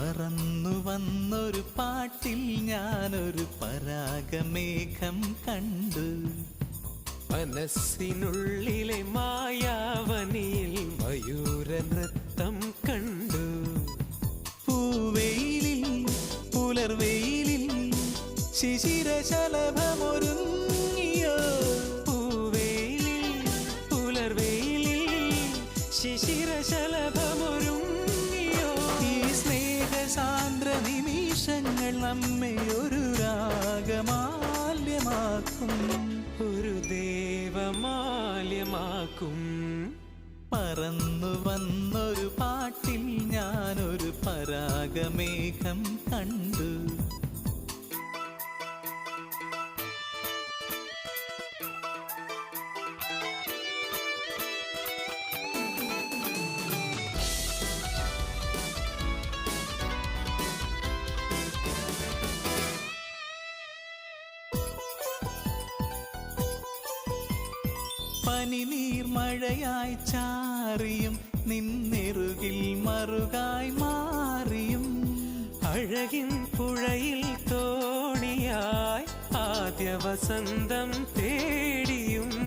പറന്നു വന്നൊരു പാട്ടിൽ ഞാനൊരു പരാഗമേഘം കണ്ടു. മനസ്സിനുള്ളിലെ മായാവനിയിൽ മയൂര നൃത്തം കണ്ടു. പൂവെയിലിൽ പുലർവെയിലിൽ ശിശിരശലഭമൊരുങ്ങിയോ. പൂവെയിലിൽ പുലർവെയിലിൽ ശിശിരശലഭമൊരുങ്ങിയോ. ഈ സ്നേഹസാന്ദ്ര നിമിഷങ്ങൾ നമ്മെ ഒരു രാഗമാല്യമാക്കും, ഒരു ദേവമാല്യമാക്കും. പറന്നു വന്നൊരു പാട്ടിൽ ഞാനൊരു പരാഗമേഘം കണ്ടു. പനിനീർ മഴയായി ചാറിയും നിന്നെറുകിൽ മറുകായി മാറിയും. അഴകിൻ പുഴയിൽ തോണിയായി ആദ്യ വസന്തം തേടിയും.